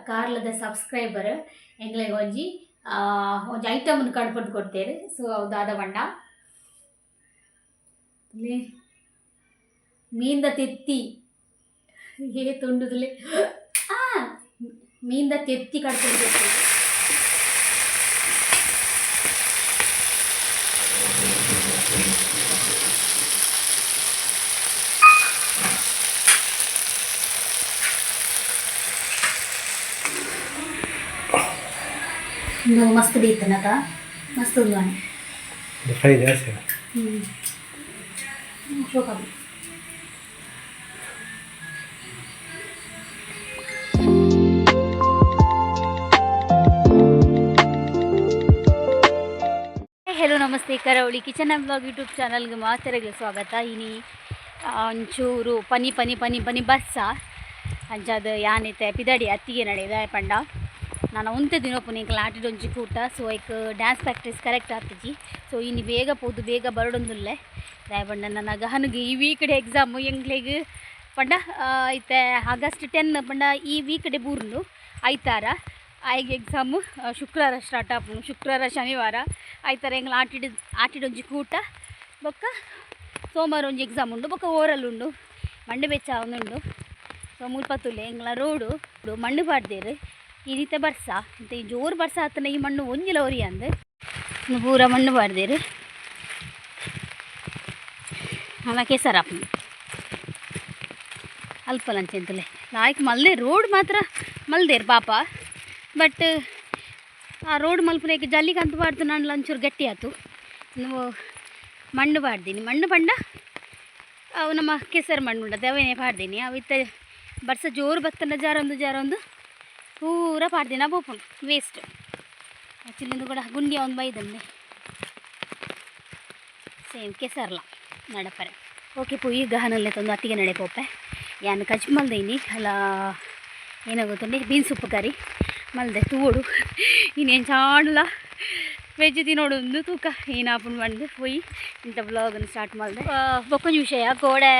ಕಾರ್ಲದ subscriber ಎಂಗ್ಲೆಗ್ ಒಂಜಿ ಒಂಜಿ item ಕಡ್ಪೊಂಡು ಕೊಡ್ತೇರು. So ಅವು ದಾದ ಪಂಡ ಮೀನ್ದ ತೆತ್ತಿ ತುಂಡುದಲೆ ಮೀನ್ದ ತೆತ್ತಿ ಕಡ್ಪೊಂಡು ಕೊಡ್ತೇರು. ಮಸ್ತ್ ಬೇಯ್ತನಕ ಮಸ್ತ್ ಒಂದು ಫ್ರೈ ಜಾಸ್ತಿ ಶೋಕಾಬಿ. ಹೆಲೋ ನಮಸ್ತೆ, ಕರಾವಳಿ ಕಿಚನ್ ಆ್ಯಂಡ್ ಬ್ಲಾಗ್ ಯೂಟ್ಯೂಬ್ ಚಾನಲ್ಗೆ ಮಾತರಿಗೆ ಸ್ವಾಗತ. ಇನಿ ಒಂಚೂರು ಪನಿ ಪನಿ ಪನಿ ಪನಿ ಬಸ್ಸ ಅಂಚದು ಯಾನೈತೆ ಪಿದಡಿ ಅತ್ತಿಗೆ ನಡೆಯದ ಪಂಡ ನಾನು ಒಂತೆ ದಿನಪ್ಪು ಇಂಕಲ್ ಆಟಿಡೊಂಜಿ ಕೂಟ. ಸೊ ಐಕ್ ಡ್ಯಾನ್ಸ್ ಪ್ರಾಕ್ಟೀಸ್ ಕರೆಕ್ಟ್ ಆಗ್ತಿಜಿ. ಸೊ ಇನ್ನು ಬೇಗ ಪೋದು ಬೇಗ ಬರಡೊಂದುಲ್ಲೆ ದಾಯ ಪಂಡ ನನ್ನ ಗಹನಿಗೆ ಈ ವೀಕಡೆ ಎಕ್ಸಾಮು ಎಂಗ್ಲೆಗ್ ಪಂಡ ಐತೆ ಆಗಸ್ಟ್ 10 ಪಂಡ ಈ ವೀಕಡೆ ಬೂರ್ನು ಐತಾರ ಆಯ್ಗೆ ಎಕ್ಸಾಮು ಶುಕ್ರವಾರ ಸ್ಟಾರ್ಟ್ ಆಪುನು. ಶುಕ್ರವಾರ ಶನಿವಾರ ಐತಾರ ಎಂಗ್ಲ ಆಟಿಡೊಂಜಿ ಕೂಟ. ಬೊಕ್ಕ ಸೋಮವಾರ ಒಂಜಿ ಎಕ್ಸಾಮ್ ಉಂಡು. ಬೊಕ್ಕ ಓರಲ್ ಉಂಡು, ಮಂಡೆ ಬೆಚ್ಚ ಒಂದುಂಡು. ಸೊ ಮುಲ್ಪತ್ತುಲ್ಲೆ ಎಂಗ್ಲ ರೋಡು ಮಣ್ಣು ಪಾಡ್ದೇರು ಈ ರೀತಿ ಬರ್ಸ ಅಂತ ಈ ಜೋರು ಬರ್ಸ ಆತನ ಈ ಮಣ್ಣು ಒಂಜಿಲ ಒರಿ ಅಂದ್ ಪೂರ ಮಣ್ಣು ಪಾಡ್ದೇರು ಅಲ್ಲ ಕೆಸರಾಪ ಅಲ್ಪ ಲಂಚೆಂತಲೆ ಲಾಯ್ಕ್ ಮಲ್ದೆ ರೋಡ್ ಮಾತ್ರ ಮಲ್ದೇರು ಪಾಪ. ಬಟ್ ಆ ರೋಡ್ ಮಲ್ಪನೆಗೆ ಜಲ್ಲಿಗೆ ಅಂತ ಪಾಡ್ದು ನಾನು ಲಂಚೂರು ಗಟ್ಟಿ ಆಯ್ತು. ನೀವು ಮಣ್ಣು ಪಾಡ್ದೀನಿ, ಮಣ್ಣು ಪಂಡ ಅವು ನಮ್ಮ ಕೆಸರು ಮಣ್ಣು ಉಂಡದೆ ಅವನೇ ಪಾಡ್ದೀನಿ. ಅವು ಇತ್ತ ಬರ್ಸ ಜೋರು ಬತ್ತನ ಜಾರೊಂದು ಪೂರ ಪಾಡ್ದಿನ ಬೋಪುಂಡು ವೇಸ್ಟ್. ಆ್ಯಕ್ಚುಲಿಂದು ಕೂಡ ಗುಂಡಿಯ ಒಂದು ಬೈದಂಡೆ ಸೇಮ್ ಕೆಸರ್ಲ ನಡಪರೆ. ಓಕೆ ಪೋಯಿ ಗಹನಲ್ಲೇ ತಂದು ಅತ್ತಿಗೆ ನಡೆ ಪೋಪೆ ಯಾನು ಕಚ್ ಮಲ್ದೈನಿ ಅಲ್ಲ ಏನೋ ಗೊತ್ತುಂಡೆ ಬೀನ್ಸ್ ಉಪ್ಪು ಕರಿ ಮಲ್ದೆ ತೂಡು ಇನ್ನೇನು ಚಾಡಲ ವೆಜ್ ತಿನ್ನೋಡು ಒಂದು ತೂಕ ಏನಾಪುಂಡು ಬಂದು ಪೋಯಿ ಇಂಥ ಬ್ಲಾಗನ್ನು ಸ್ಟಾರ್ಟ್ ಮಾಡಿದೆ. ಬೊಕ್ಕೊಂಜಿ ವಿಷಯ ಕೋಡೆ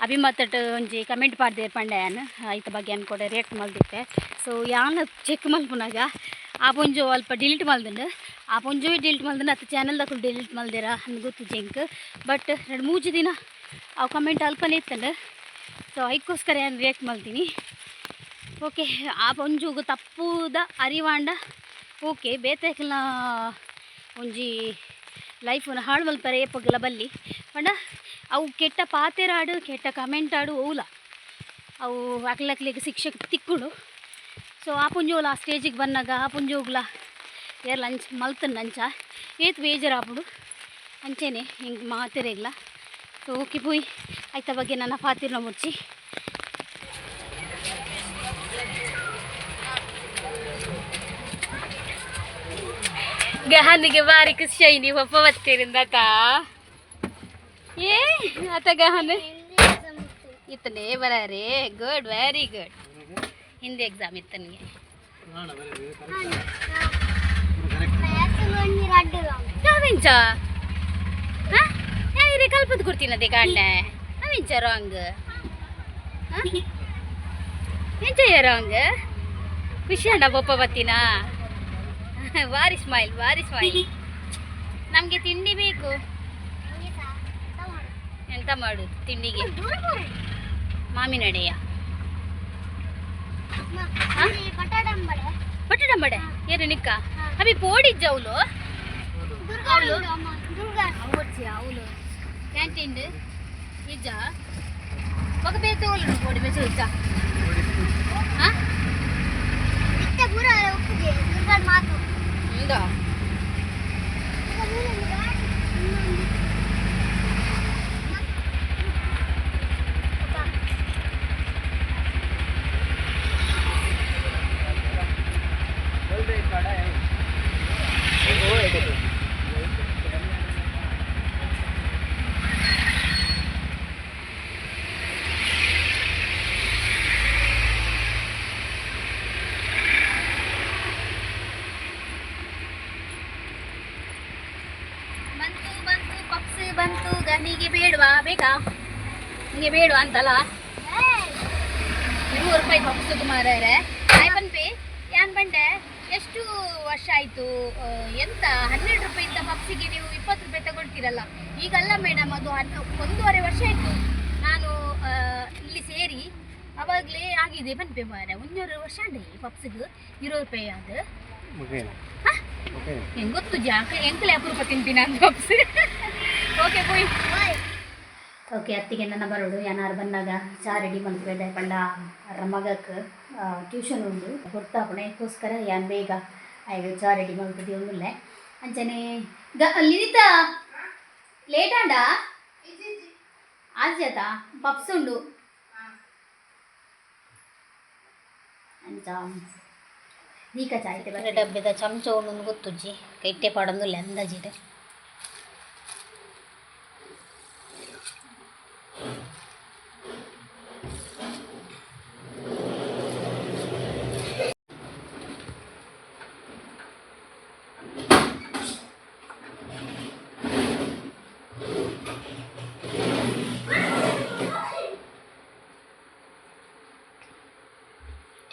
ಅಭಿಮತಟ್ ಒಂಜಿ ಕಮೆಂಟ್ ಪಾಡ್ದೆ ಪಂಡೆಯನ್ ಐತ ಬಗ್ಗೆ ಅನ್ಕೊಡೆ ರಿಯಾಕ್ಟ್ ಮಲ್ದಿತ್ತೆ. ಸೊ ಯಾನ ಚೆಕ್ ಮಲ್ಪುನಾಗ ಆ ಪೊಂಜು ಅಲ್ಪ ಡಿಲೀಟ್ ಮಲ್ದುಂಡು ಆ ಪೊಂಜು ಡಿಲೀಟ್ ಮಲ್ದುಂಡು ಅತ್ತ ಚಾನಲ್ದಾಗ ಡಿಲೀಟ್ ಮಲ್ದಿರ ಅಂದು ಗೊತ್ತು ಜಂಕ್. ಬಟ್ 2-3 ದಿನ ಅವು ಕಮೆಂಟ್ ಅಲ್ಪನೇ ಇತ್ತಂಡು. ಸೊ ಅದಕ್ಕೋಸ್ಕರ ಏನು ರಿಯಾಕ್ಟ್ ಮಾಡ್ತೀನಿ. ಓಕೆ ಆ ಪೊಂಜುಗು ತಪ್ಪುದ ಅರಿವಾಂಡ ಓಕೆ ಬೇತೆಕಲ್ಲ ಒಂಜಿ ಲೈಫನ್ನು ಹಾಳು ಮಲ್ಪರೆ ಏಪಗಲ ಬಲ್ಲಿ ಪಂಡ ಅವು ಕೆಟ್ಟ ಪಾತೆರಾಡು ಕೆಟ್ಟ ಕಮೆಂಟ್ ಆಡು ಓಲ ಅವು ಅಕ್ಲಕ್ಲಿಗೆ ಶಿಕ್ಷೆ ತಿಕ್ಕುಡು. ಸೊ ಆ ಪುಂಜೋಲ ಆ ಸ್ಟೇಜಿಗೆ ಬಂದಾಗ ಆ ಪುಂಜೋಗ್ಲ ಏರ್ ಲಂಚ್ ಮಲ್ತನ ಲಂಚ ಏತ್ ಬೇಜಾರಾಪುಡು ಅಂಚೆನೆ ಹಿಂಗೆ ಮಾತಿರಲ್ಲ. ಸೊ ಓಕೆ ಪೋಯ್ ಆಯ್ತ ಬಗ್ಗೆ ನನ್ನ ಪಾತಿರ್ನ ಮುಚ್ಚಿ ಗಹನಿಗೆ ಬಾರಿ ಖುಷಿ ಐನಿ ಒಪ್ಪ ಬತ್ತೀರಿಂದ ಏ ಆತ ಗಹನ್ ಇತ್ತನೇ ಬರೇ good very good. Hindi exam ಇತ್ತನಿಗೆ ನಾವೆಂಚ ಯಾರೇ ಕಲ್ಪದ ಕೊಡ್ತೀನದೆ ಕಾಣೆ ನಾವೆಂಚ ರಾಂಗ್ ಎಂಚ ರಾಂಗ್ ಖುಷಿ ಅಂಡ ಬೊಪ್ಪ ಬತ್ತೀನ ವಾರಿ ಸ್ಮೈಲ್ ನಮಗೆ ತಿಂಡಿ ಬೇಕು. ಎಂತ ಮಾಡು ತಿಂಡಿಗೆ ಮಾಮಿನಡೆಯ ಪಟ್ಟಡಂಬಡೆ ಏರು ನಿಕ್ಕ ಅಭಿ ಪೋಡಿಜ್ಜ ಅವಳು ಅವಳು ಕ್ಯಾಂಟೀನ್ ಇಜ್ಜ ఒక ಬೇತೆ ಅವಳು ಪೋಡಿ ಬೇಚ ಇಜ್ಜ ಬಂತು ಗನಿಗೆ ಬೇಡವಾ ಬೇಕಾ ನಿಮಗೆ ಬೇಡವಾ ಅಂತಲ್ಲ 100 ರೂಪಾಯಿ ಪಪ್ಸು ಮಾರಾರೆ ಆಯ್ಪನ್ ಪೇ ಇತ್ತು. ಎಂತ 12 ರೂಪಾಯಿಂದ ಪಪ್ಸಿಗೆ ನೀವು 20 ರೂಪಾಯಿ ತಗೊಳ್ತೀರಲ್ಲ. ಈಗಲ್ಲ ಮೇಡಮ್, ಅದು 1.5 ವರ್ಷ ಆಯಿತು ನಾನು ಇಲ್ಲಿ ಸೇರಿ. ಅವಾಗಲೇ ಆಗಿದೆ ಬಂದ್ಪೆ ಮಾರ 1.5 ವರ್ಷ ಅಂಡಿ ಪಪ್ಸಿಗೆ 20 ರೂಪಾಯಿ ಅದು. ಹೆಂಗೆ ಗೊತ್ತು ಜಾಕ ಎಂಕಲೆ ಅಪರೂಪ ತಿಂತೀನಿ ನಾನು ಪಪ್ಸ್. ಓಕೆ ಪೋಯ್. ಓಕೆ ಅತ್ತಿಗೆ ನನ್ನ ಬರೋಡು ಏನಾರು ಬಂದಾಗ ಚಾ ರೆಡಿ ಮಾಡ್ತಿದ್ದೆ ಪಂಡ ಅರ ಮಗಕ್ಕೆ ಟ್ಯೂಷನ್ ಉಂಡು ಗೊತ್ತಾಪಣೆಗೋಸ್ಕರ ಯಾನ್ ಬೇಗ ಆಯ್ತು ಚಾ ರೆಡಿ ಮಾಡ್ತಿದ್ದೆ ಒಂದಿಲ್ಲ ಅಂಚನೆ ಲಿನಿತ ಲೇಟ್ ಆಂಡ ಆಜ್ಯತ ಪಪ್ಸ್ ಉಂಡು ಅಂಚ ನೀಕ ಚಾಯ್ತೆ ಬರ ಡಬ್ಬೆದ ಚಮಚ ಒಂದು ಗೊತ್ತುಜ್ಜಿ ಕೈಟ್ಟೆ ಪಾಡೊಂದಿಲ್ಲ ಅಂದಾಜಿದೆ.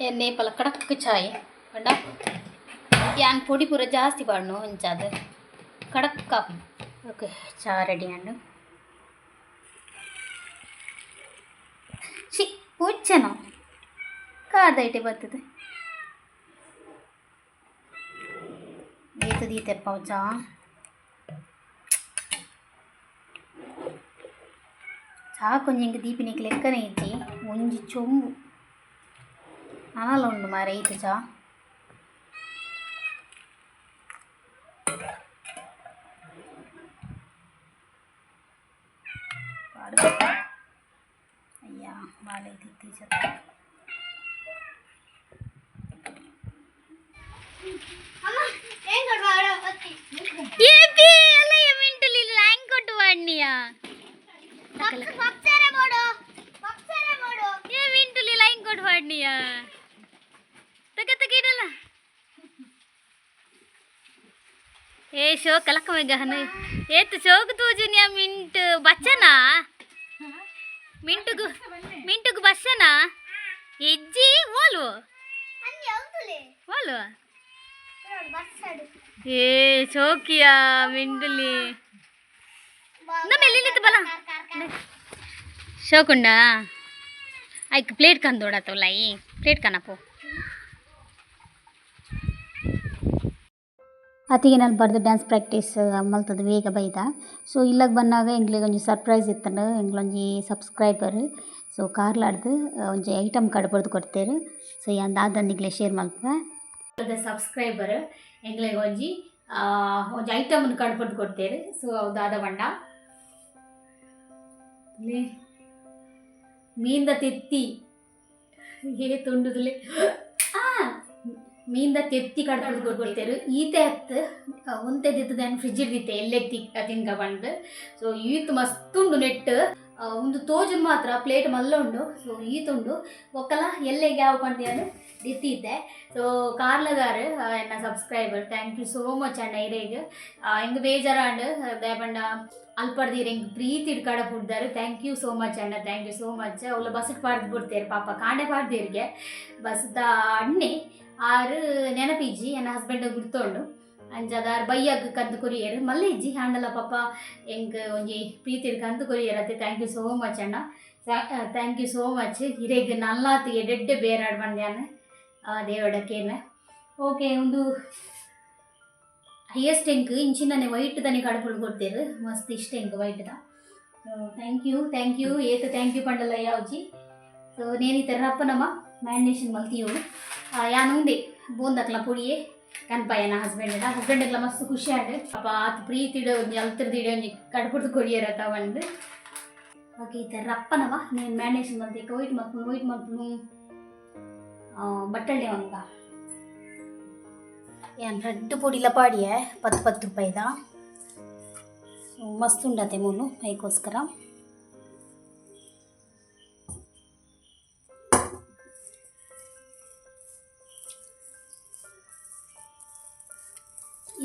ಎಣ್ಣೆ ಪಲ ಕಡಕ್ ಚಾಯ್ ಕಂಡ ಯಾನ್ ಪೊಡಿ ಪೂರ ಜಾಸ್ತಿ ಪಾಡ್ನು ಹಂಚಾದ ಕಡಕ್ ಕಾಫಿ. ಓಕೆ ಚಾ ರೆಡಿ ಅಂಡು ಶಿ ಪೂಚನ ಕಾದ ಐಟೆ ಬರ್ತದೆ ಏತು ದೀತೆಪ್ಪ ಚಾ ಚಾ ಕೊಂಚ ದೀಪಿನಿಗೆ ಲೆಕ್ಕನೇ ಇಜ್ಜಿ ಒಂಜಿ ಚೊಂಬು ಅನಲ ಉಂಡು ಮಾರ ಐತು ಚಾ. ಅಯ್ಯ ಬಾಳೆ ಇತ್ತೀಚೆ ए शो कलक में गहने ए तो शोक तो जुनिया मिंट बच्चना मिंटुगु बस्सना इज्जी वोलु वोलु ए शोकिया मिंटुली ना मेली तो बला शोकुंडा आइक प्लेट कान दोड़ा तो लाई प्लेट काना पो ಅತ್ತಿಗೆ ನಾನು ಬರ್ದು ಡ್ಯಾನ್ಸ್ ಪ್ರಾಕ್ಟೀಸ್ ಮಲ್ತದ ಬೇಗ ಬೈದ. ಸೊ ಇಲ್ಲಿಗೆ ಬಂದಾಗ ಎಂಗ್ಲಿಗೆ ಒಂಜಿ ಸರ್ಪ್ರೈಸ್ ಇತ್ತಂಡು ಎಂಗ್ಲೊಂಜಿ ಸಬ್ಸ್ಕ್ರೈಬರ್ ಸೊ ಕಾರ್ಲಾಡ್ದು ಒಂಜಿ ಐಟಮ್ ಕಾರ್ಡ್ ಬರೆದು ಕೊಡ್ತೇರು. ಸೊ ದಾದಂದಿಗ್ಲೆ ಶೇರ್ ಮಲ್ಪೆ ಸಬ್ಸ್ಕ್ರೈಬರ್ ಎಂಗ್ಲಿಗೆ ಒಂಜಿ ಐಟಮ್ ಕಾರ್ಡ್ ಬರೆದು ಕೊಡ್ತೇರು. ಸೊ ದಾದ ಬಂಡ ಮೀಂದ ತೆತ್ತಿ ಹೇ ತುಂಡುದಲೆ ಮೀಂದ ತೆತ್ತಿ ಕಡ್ದು ಕೊಡ್ತೇರು. ಈತೆ ಹತ್ತು ಒಂತೆ ದಿತ್ತದೇನು ಫ್ರಿಜ್ ಇರ್ದಿತ್ತೆ ಎಲ್ಲೆತ್ತಿ ತಿನ್ಕ ಬಂದು. ಸೊ ಈತ್ ಮಸ್ತುಂಡು ನೆಟ್ ಒಂದು ತೋಜು ಮಾತ್ರ ಪ್ಲೇಟ್ ಮಲ್ಲ ಉಂಡು. ಸೊ ಈತುಂಡು ಒಕ್ಕಲ ಎಲ್ಲೆಗೆ ಯಾವ ಪಂಡ್ಯಾನು ದಿತ್ತಿದ್ದೆ. ಸೊ ಕಾರ್ಲಗಾರ ಎನ್ನ subscriber thank you so much ಅಣ್ಣ ಇರೇಗ ಹೆಂಗೆ ಬೇಜಾರಾಂಡು ದಯಪಂಡ ಅಲ್ಪಡ್ದೀರು ಹೆಂಗೆ ಪ್ರೀತಿ ಕಡ ಬಿಡ್ದಾರು. ಥ್ಯಾಂಕ್ ಯು ಸೋ ಮಚ್ ಅಣ್ಣ ಥ್ಯಾಂಕ್ ಯು ಸೋ ಮಚ್. ಅವಳು ಬಸ್ಸಿಗೆ ಪಾಡ್ದು ಬಿಡ್ತೇರು ಪಾಪ ಕಾಂಡೆ ಪಾಡ್ದಿರ್ಗೆ ಬಸ್ದ ಅಣ್ಣೆ ಆರು ನೆನಪಿಜ್ಜಿ ನನ್ನ ಹಸ್ಬೆಂಡ್ ಗುರ್ತೊಂಡು ಅಂಜದಾರು ಬೈಯಾಗ ಕಂದು ಕೊರಿಯರು ಮಲ್ಲ ಇಜ್ಜಿ ಹಣ್ಣಲ್ಲ ಪಾಪ ಹೆಂಗೆ ಒಂಜಿ ಪ್ರೀತಿ ಕಂದು ಕೊರಿಯರ್ ಅತ್ತೆ. ಥ್ಯಾಂಕ್ ಯು ಸೋ ಮಚ್ ಅಣ್ಣ ಥ್ಯಾಂಕ್ ಯು ಸೋ ಮಚ್. ಹಿರೇಗ ನಲ್ಲಾತಿಗೆ ಡೆಡ್ಡೆ ಬೇರಾಡ್ ಬಂದ್ಯಾನ ದೇವಡಕ್ಕೇನ. ಓಕೆ ಒಂದು ಹೈಯೆಸ್ಟ್ ಹೆಂಗ್ ಇಂಚಿನೇ ವೈಟ್ ದನಿ ಕಡ್ಪುಳು ಕೊಡ್ತೇರು ಮಸ್ತ್ ಇಷ್ಟ ಹೆಂಗೆ ವೈಟ್ದ. ಥ್ಯಾಂಕ್ ಯು ಏತು ಥ್ಯಾಂಕ್ ಯು ಪಂಡಲ್ಲ ಯಾವ್ಜಿ. ಸೊ ನೇನು ಈ ಥರ ಅಪ್ಪನಮ್ಮ ಮ್ಯಾರಿನೇಷನ್ ಮಲ್ತೀವು ಯಾನುಂಡೆ ಬೋಂದಕ್ಲ ಪುಡಿಯೇ ಕನ್ಪಾಯನ ಹಸ್ಬೆಂಡ್ಲ ಮಸ್ತ್ ಖುಷಿ ಆಡು ಪಾಪ ಆತ ಪ್ರೀತಿಡ ಒಂಜಿ ಅಲ್ತರದಿಡ ಒಂಜಿ ಕಡ್ಪುಡ್ದು ಕೊರಿಯರ ತಗೊಂಡು. ಓಕೆ ಈ ಥರ ಅಪ್ಪನವ నేను ಮ್ಯಾರಿನೇಷನ್ ಮಲ್ತಿ ವೈಟ್ ಮಲ್ಪುನು ಬಟ್ಟಳೆ ಅವನಿಗ ಏನು ರೆಡ್ ಪುಡಿಲ ಪಾಡಿಯ 10 ರೂಪಾಯಿದ ಮಸ್ತ್ ಉಂಡತೆ ಮೂನು ಅದಕ್ಕೋಸ್ಕರ.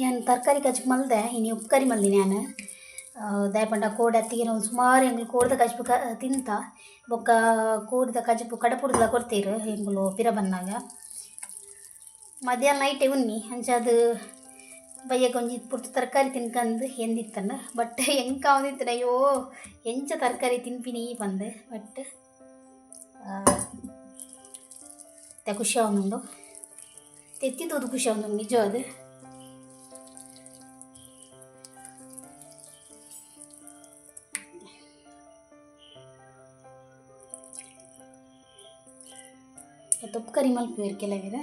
ಏನು ತರಕಾರಿ ಕಚ್ಚಿಗೆ ಮಲ್ದೆ ಇನ್ನು ಉಪ್ಪು ಕರಿ ಮಲ್ದಿ ನಾನು ದಯಪಂಡ ಕೋಡಿ ಅತ್ತಿಗೆ ನಾವು ಸುಮಾರು ಹೆಂಗೆ ಕೋಡ್ದ ಕಚ್ಪು ತಿಂತ ಬೊಕ್ಕ ಕೋಡಿದ ಕಚ್ಪು ಕಡಪುಡ್ದ ಕೊಡ್ತೀರು ಹೆಂಗಳು ಪಿರ ಬಂದಾಗ ಮಧ್ಯಾಹ್ನ ನೈಟೇ ಉನ್ನಿ ಅಂಚ ಅದು ಬಯ್ಯಗೆ ಒಂಜಿ ಪುರ್ತು ತರಕಾರಿ ತಿನ್ಕಂದು ಎಂದಿತ್ತಂಡ ಬಟ್ ಹೆಂಗೆ ಕಾವದಿತ್ತಡ ಅಯ್ಯೋ ಎಂಚ ತರಕಾರಿ ತಿನ್ಪಿನಿ ಬಂದು ಬಟ್ ಖುಷಿ ಅವನುಂಡು ತೆತ್ತಿತ್ತೋದು ಖುಷಿ ಅವನು ನಿಜ ಅದು ತೊಪ್ಪು ಕರಿ ಮಲ್ಪುವೇರು ಕೆಲವಿದೆ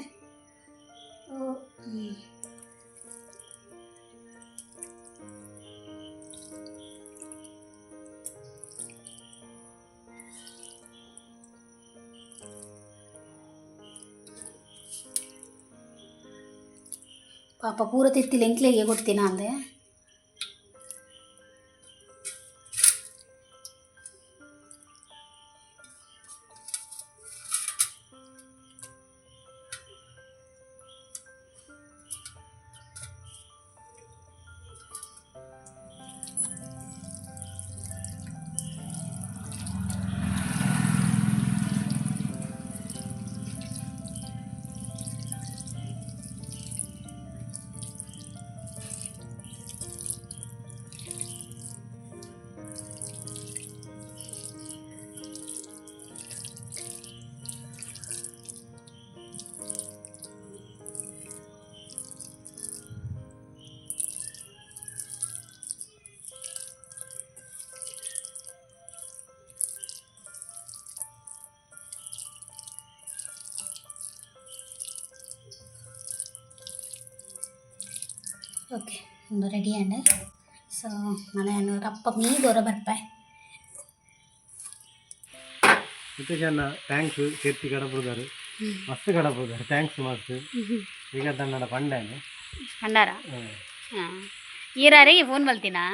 ಪಾಪ ಪೂರ ತಿತ್ತಿಲ್ಲ ಎಂಕ್ಲೆಗೆ ಕೊಡ್ತೀನ ಅಂದೆ ಓಕೆ ಒಂದು ರೆಡಿ ಅಂಡ್ ಸೊ ನಾನು ರಪ್ಪ ಮೀದೋರ ಬರ್ಪೆ ಇತ್ತು ಜನ ಥ್ಯಾಂಕ್ಸ್ ಸೇರ್ತಿ ಕಡಪುದಾರು ಮಸ್ತ್ ಕಡಪುದಾರು ಥ್ಯಾಂಕ್ಸ್ ಮಸ್ತ್ ಈಗ ತನ್ನಡ ಪಂಡಾನೆ ಪಂಡಾರ ಹಾಂ ಈರಾರಿಗೆ ಫೋನ್ ಬಲ್ತೀನಾ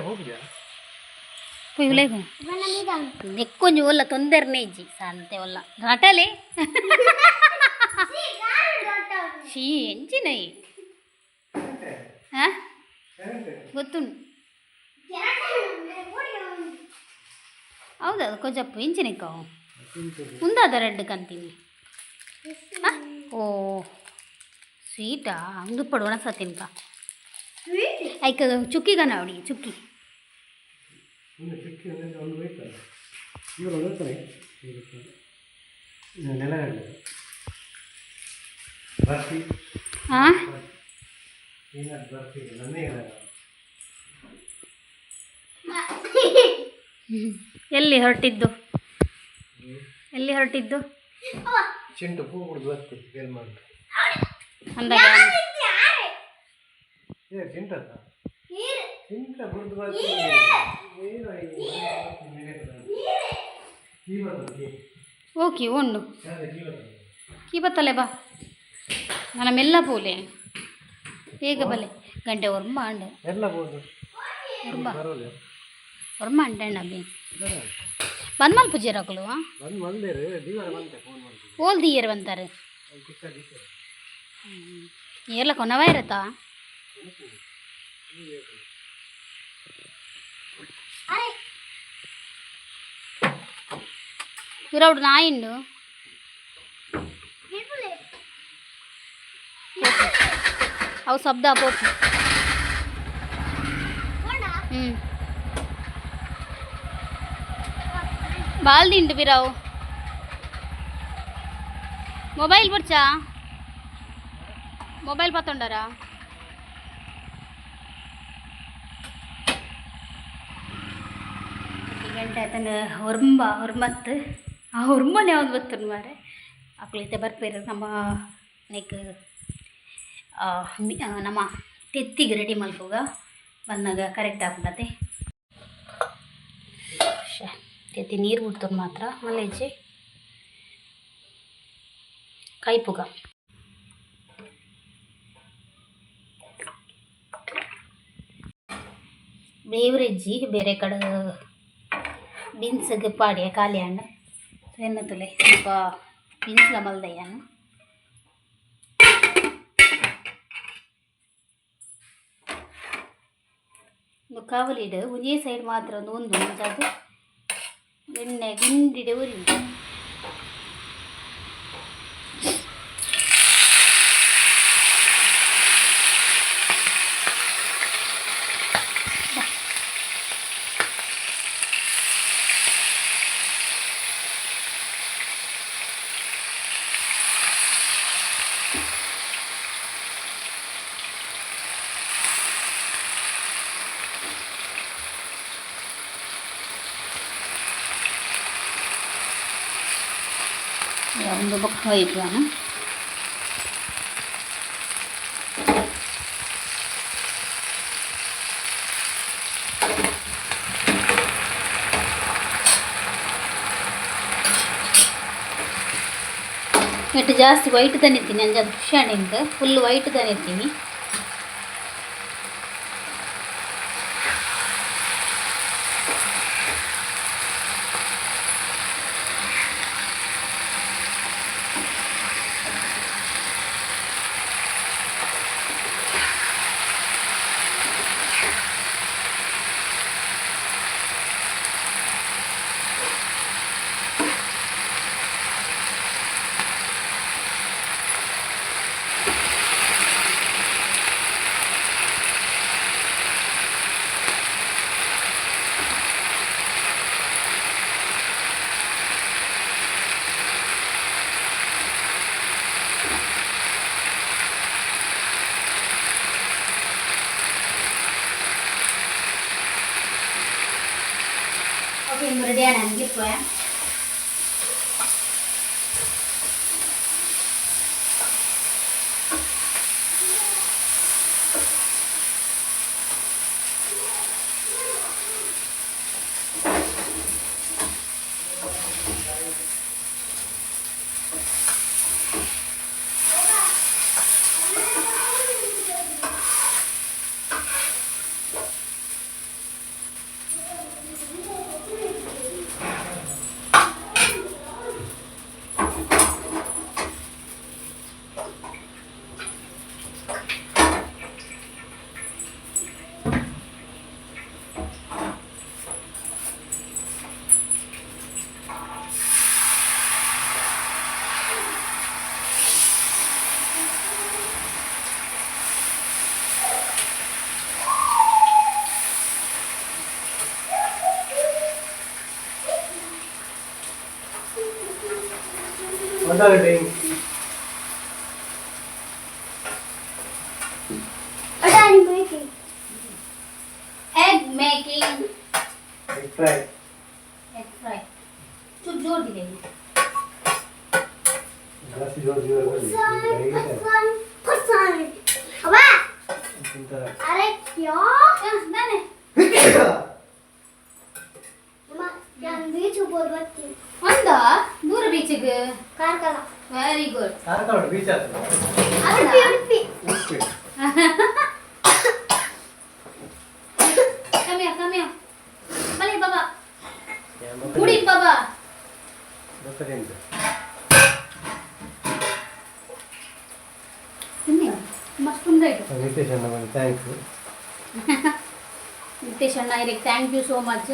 ಹೋಗಿದ್ಯಾ పువ్వులేకు నెక్కొంచెం వల్ల తొందరనే ఇచ్చి అంతే వల్ల రాటాలి షీ ఎంచినాయి ಗೊತ್ತುಂಟು ಹೌದಾ ಕೊಂಚ ಎಂಚಿನಕ್ಕ ಮುಂದಾದ ರೆಡ್ ಕಂತೀನಿ ಓ ಸ್ವೀಟಾ ಅಂದು ಪಡುವಣ ಸತ್ತಿನ್ಕ ಐಕ ಚುಕ್ಕಿಗನ ಅವಡಿ ಚುಕ್ಕಿ ಹಾಂ ಎಲ್ಲಿ ಹೊರಟಿದ್ದು ಎಲ್ಲಿ ಹೊರಟಿದ್ದು ಚಿಂಟು ಹೂ ಕುಡ್ದು ಬರ್ತೀವಿ ಏನು ಮಾಡಿ ಅಂದಾಗ ಚಿಂಟ ಚಿಂಟ ಕುಡ್ದು ಬರ್ತೀವಿ ಓಕೆ ಉಂಡು ಕೀ ಬತ್ತಲೆ ಬಾ ನನ್ನ ಮೆಲ್ಲ ಪೋಲೆ ಬೇಗ ಬಲೆ ಗಂಟೆ ಒರ್ಮ ಅಂಡೆ ಎಲ್ಲ ಬೋದು ಒರ್ಮ ಅಂಟಣ್ಣ ಬಿ ಬಂದ್ ಮಲ್ ಪೂಜೆ ರಾಕಲು ಓಲ್ ದಿಯರ್ ಬಂತಾರೆ ಏರ್ಲ ಕೊನವ ಇರತ್ತಾ ಇರೌಡು ನಾಯಿಂಡು ಅವು ಶಬ್ದ ಪೋಪು ಬಾಲ್ದಿಂಡು ಬಿರಾವು ಮೊಬೈಲ್ ಬರ್ಚಾ ಮೊಬೈಲ್ ಪತ್ತೊಂಡಾರಾ ಗಂಟೆ ಆಯ್ತಂಗ ಹೊರ್ಮತ್ತು ಆ ಹೊರ್ಮನೆ ಯಾವ್ದು ಬರ್ತನು ಮಾರೆ ಅಕ್ಳೈತೆ ಬರ್ಪೇರು ನಮ್ಮ ನೆಕ್ ನಮ್ಮ ತೆತ್ತಿಗೆ ರೆಡಿ ಮಲ್ಪೋಗ ಬಂದಾಗ ಕರೆಕ್ಟ್ ಆಗ್ಬಿಡತ್ತೆ ತೆತ್ತಿ ನೀರು ಬಿಡ್ತದೆ ಮಾತ್ರ ಮಲ್ಲೇಜಿ ಕೈಪುಗ ಬೇವ್ರೆಜ್ಜಿ ಬೇರೆ ಕಡೆ ಬೀನ್ಸ್ಗೆ ಪಾಡಿಯ ಖಾಲಿ ಹಣ್ಣು ಎನ್ನತಲೆ ಸ್ವಲ್ಪ ಬೀನ್ಸ್ಲ ಮಲ್ದಯ್ಯನು ಒಂದು ಕಾವಲಿಡು ಒಂದೇ ಸೈಡ್ ಮಾತ್ರ ಒಂದು ಅದು ಎಣ್ಣೆ ಗುಂಡಿಡೆ ಉರಿ ಒಂದು ಬೊಕ್ಕ ಹೋಯ್ತು ಇಟ್ಟು ಜಾಸ್ತಿ ವೈಟ್ ತಂದಿರ್ತೀನಿ ಅಂಜ ಖುಷಿಯಾಣಿಂದ ಫುಲ್ ವೈಟ್ ತಂದಿರ್ತೀನಿ ini ready gitu ya. What are you doing? What are you making? Egg making. Egg fry. Egg fry. चुप जोर दी देंगे. Just जोर जोर कर. पसंद. अबा. अरे क्या? ना ने. अम्मा यार बीच ऊपर बत्ती. अंदा दूर बीच ग. कार कला. Very good. कार का बीच आता. उड़पी उड़पी. उड़पी. Come here. Balik baba. Uಡಿ baba. ಬಸರಿಂದ. ತಿನ್ನಿ. ಮಸ್ತ್ ಉಂಡಾಯ್ತು. ನಿತೇಶ್ ಅಣ್ಣ ಬಂದು ಥ್ಯಾಂಕ್ಸ್. ನಿತೇಶ್ ಅಣ್ಣ ಇರಿಗೆ ಥ್ಯಾಂಕ್ ಯು ಸೋ ಮಚ್.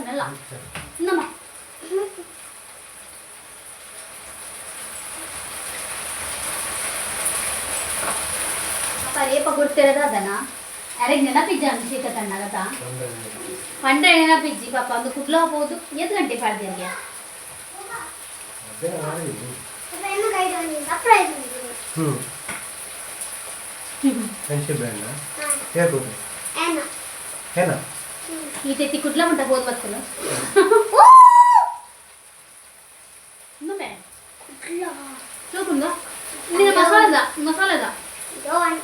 ನಲ್ಲ ನಮ್ಮ ಅಪ್ಪ ರೇಪ ಕೊಡ್ತಿರೋದು ಅದನ್ನ ಯಾರಿಗೆ ನೆನಪಿಜ್ಜ ಅನ್ಸಿಕ ತಣ್ಣಗತ ಪಂಡ್ರೆ ನೆನಪಿಜ್ಜಿ ಪಾಪ ಒಂದು ಕುಡ್ಲ ಹೋಗ್ಬೋದು ಎಷ್ಟು ಗಂಟೆ ಪಾಡ್ದಿರ್ಗೆ ಏನು ಕೈ ತಗೊಂಡಿ ಸರ್ಪ್ರೈಸ್ ಫ್ರೆಂಡ್ಶಿಪ್ ಬ್ಯಾಂಡ್ ಹೇಳ್ಬೋದು ಏನ ಏನ ಈ ತೆತ್ತಿ ಕುಡ್ಲ ಮುಂಟ ಹೋದ್ ಬರ್ತಲ್ಲ ಇನ್ನೊಮ್ಮೆ ಚೋಕುಂದ ನಿನ್ನ ಮಸಾಲದ ಡೋನ್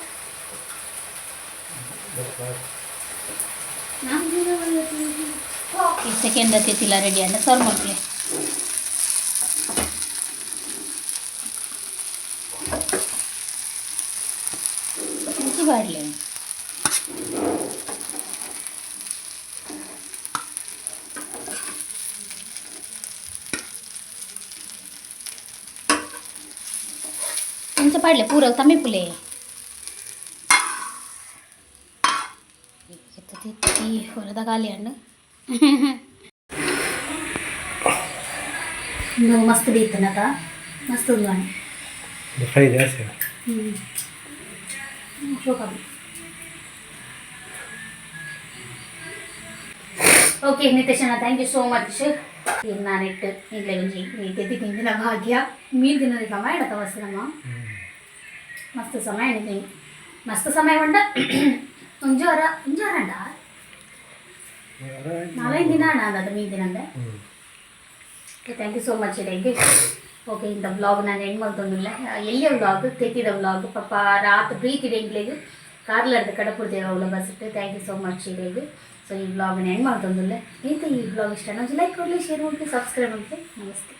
ಈ ಸೆಕೆಂಡ್ ತೆತ್ತಿಲ್ಲ ರೆಡಿ ಅಂದ ಸರ್ವ್ ಮಾಡ್ಕೊಳ್ಳಿ ಮುಚ್ಚಿ ಬಾಡ್ಲಿ ಎಂತ ಪಾಡ್ಲೆ ಪೂರ ತಮ್ಮಿ ಪುಲೆ ಎತ್ತಿ ಹೊರದ ಖಾಲಿ ಹಣ್ಣು ಇನ್ನು ಮಸ್ತ್ ಬೇಯ್ತನಕ ಮಸ್ತ್ ಒಂದು ಹಣ್ಣು ಫ್ರೈ ಜಾಸ್ತಿ ಶೋಕಾಬಿ ಓಕೆ ನಿತೇಶ್ ಅಣ್ಣ ಥ್ಯಾಂಕ್ ಯು ಸೋ ಮಚ್ ಈಗ ನಾನಿಟ್ಟು ಈಗಲೇ ಒಂಜಿ ತೆತ್ತಿ ತಿಂದಿನ ಭಾಗ್ಯ ಮೀನು ತಿನ್ನೋದು ಸಮಯ ಇಡತ್ತ ಮಸ್ತ್ ನಮ್ಮ ಮಸ್ತ್ ಸಮಯ ನಿಂತೀನಿ ಮಸ್ತ್ ಸಮಯ ಉಂಡ ಒಂಜಾರ ಅಂಡ 4 ದಿನ ಅಣ್ಣ ಅದು ಮೀನು ತಿನ್ನಂದೆ okay thank you so much ಇಡೀಗೆ ಓಕೆ ಇಂಥ ವ್ಲಾಗ್ ನಾನು ಹೆಣ್ಣು ಮಲ್ತೊಂದಿಲ್ಲ ಎಲ್ಲಿಯ ವ್ಲಾಗ್ ತೆತ್ತಿದ ವ್ಲಾಗ್ ಪಾಪ ರಾತ್ರಿ ಪ್ರೀತಿ ಎಂಗ್ಲಿಗೆ ಕಾರ್ಲರ್ದು ಕಡಪುಡ್ತೇವೆ ಅವಳ ಬಸ್ಸಿಟ್ಟು ಥ್ಯಾಂಕ್ ಯು ಸೋ ಮಚ್ ಇಡೀಗೆ ಸೊ ಈ ವ್ಲಾಗ್ನ ಹೆಣ್ಣು ಮಾಡ್ತೊಂದಿಲ್ಲ ಇಂಥ ಈ ವ್ಲಾಗ್ ಇಷ್ಟ ಲೈಕ್ ಕೊಡಲಿ ಶೇರ್ ಮಾಡಲಿ ಸಬ್ಸ್ಕ್ರೈಬ್ ಮಾಡಲಿ ನಮಸ್ತೆ